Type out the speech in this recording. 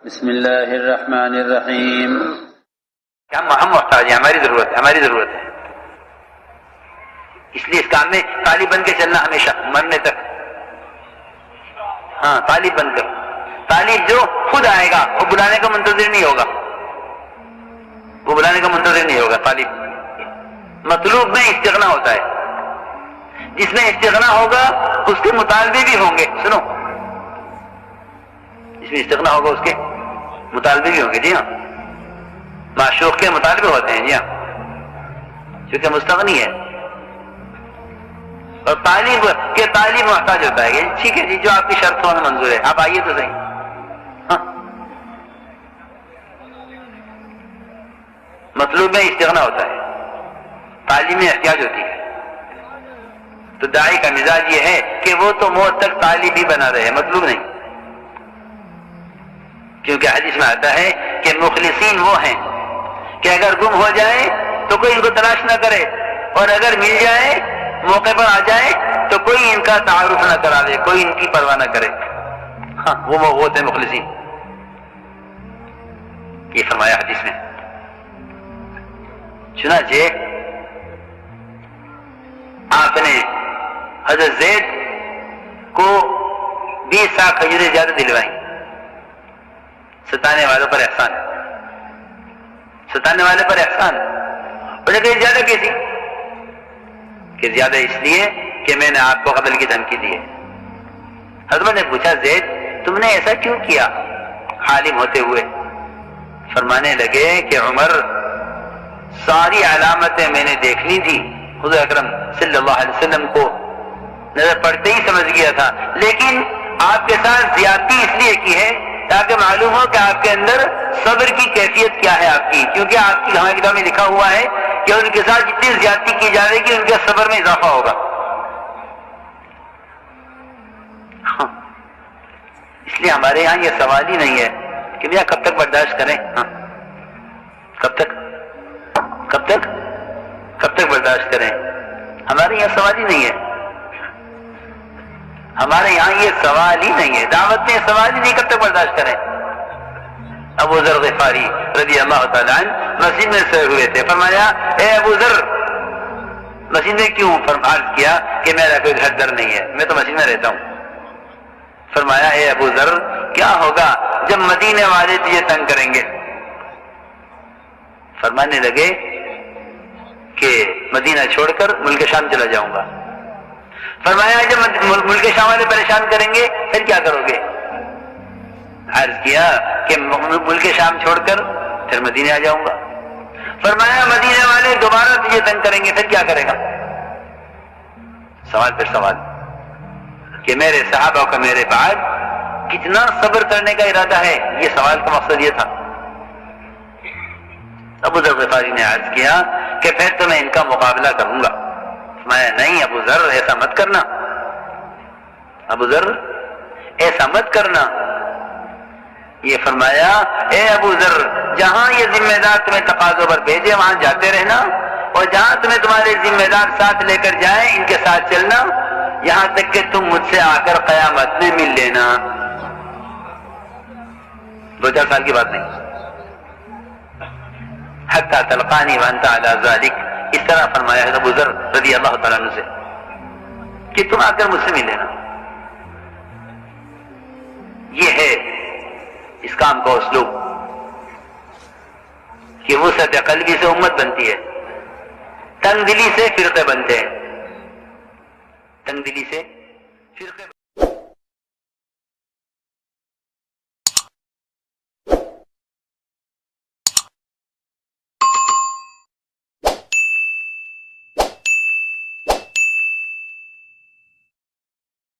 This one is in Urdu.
بسم اللہ الرحمن الرحیم. ہم محتاج ہیں، ہماری ضرورت ہے. اس لیے اس کام میں طالب بن کے چلنا ہمیشہ مرنے تک. ہاں، طالب بن کر، طالب جو خود آئے گا، وہ بلانے کا منتظر نہیں ہوگا. طالب مطلوب میں استغنا ہوتا ہے. جس میں استغنا ہوگا اس کے مطالبے بھی ہوں گے. سنو، جس میں استغنا ہوگا اس کے مطالبے بھی ہوں گے. جی ہاں، معشوق کے مطالبے ہوتے ہیں. جی ہاں، کیونکہ مستغنی ہے. اور طالب محتاج ہوتا ہے. ٹھیک ہے جی، جو آپ کی شرط ہو ہمیں منظور ہے، آپ آئیے تو صحیح. ہاں، مطلوب میں استغنا ہوتا ہے، طالب میں احتیاج ہوتی ہے. تو داعی کا مزاج یہ ہے کہ وہ تو موت تک طالب ہی بنا رہے، مطلوب نہیں. کیونکہ حدیث میں آتا ہے کہ مخلصین وہ ہیں کہ اگر گم ہو جائے تو کوئی ان کو تلاش نہ کرے، اور اگر مل جائے، موقع پر آ جائے تو کوئی ان کا تعارف نہ کرا دے، کوئی ان کی پرواہ نہ کرے. ہاں، وہ ہوتے ہیں مخلصین. یہ فرمایا حدیث میں. چنانچہ آپ نے حضرت زید کو 20 سال کھجوریں زیادہ دلوائیں. ستانے والوں پر احسان. انہوں نے کہا زیادہ کیسی؟ کہ زیادہ اس لیے کہ میں نے آپ کو قتل کی دھمکی دی ہے. حضرت نے پوچھا، زید تم نے ایسا کیوں کیا عالم ہوتے ہوئے؟ فرمانے لگے کہ عمر، ساری علامتیں میں نے دیکھ لی تھی، حضور اکرم صلی اللہ علیہ وسلم کو نظر پڑتے ہی سمجھ گیا تھا، لیکن آپ کے ساتھ زیادتی اس لیے کی ہے تاکہ معلوم ہو کہ آپ کے اندر صبر کی کیفیت کیا ہے آپ کی. کیونکہ آپ کی ہماری کتاب میں لکھا ہوا ہے کہ ان کے ساتھ جتنی زیادتی کی جائے گی ان کے صبر میں اضافہ ہوگا. ہاں، اس لیے ہمارے یہاں یہ سوال ہی نہیں ہے کہ بھیا کب تک برداشت کریں. ہاں، کب تک برداشت کریں. ہمارے یہاں سوال ہی نہیں ہے. ہمارے یہاں یہ سوال ہی نہیں ہے. دعوت میں سوال ہی نہیں کب تک برداشت کریں. ابو ذر غفاری رضی اللہ تعالیٰ عنہ مسجد میں سوئے ہوئے تھے. فرمایا، اے ابو ذر، مسجد میں کیوں؟ عرض کیا کہ میرا کوئی گھر در نہیں ہے، میں تو مسجد میں رہتا ہوں. فرمایا، اے ابو ذر، کیا ہوگا جب مدینے والے تجھے تنگ کریں گے؟ فرمانے لگے کہ مدینہ چھوڑ کر ملک شام چلا جاؤں گا. فرمایا، جب ملک شام والے پریشان کریں گے پھر کیا کرو گے؟ عرض کیا کہ ملک شام چھوڑ کر پھر مدینے آ جاؤں گا. فرمایا، مدینے والے دوبارہ تجھے تنگ کریں گے پھر کیا کرے گا؟ سوال پھر سوال کہ میرے صحابہ کا میرے بعد کتنا صبر کرنے کا ارادہ ہے. یہ سوال کا مقصد یہ تھا. ابو ذر غفاری نے عرض کیا کہ پھر تو میں ان کا مقابلہ کروں گا. فرمایا، نہیں ابو ذر، ایسا مت کرنا. ابو ذر، ایسا مت کرنا. یہ فرمایا، اے ابو ذر، جہاں یہ ذمہ دار تمہیں تقاضوں پر بھیجے وہاں جاتے رہنا، اور جہاں تمہیں تمہارے ذمہ دار ساتھ لے کر جائیں ان کے ساتھ چلنا، یہاں تک کہ تم مجھ سے آ کر قیامت میں مل لینا. 2-4 سال کی بات نہیں. حتی تلقانی وانت علی ذالک، اس طرح فرمایا ہے ابو ذر رضی اللہ تعالیٰ عنہ سے کہ تم آ کر مجھ سے مل لینا. یہ ہے اس کام کا اسلوب کہ وسعت قلبی سے امت بنتی ہے، تنگ دلی سے فرقے بنتے ہیں. تنگ دلی سے فرقے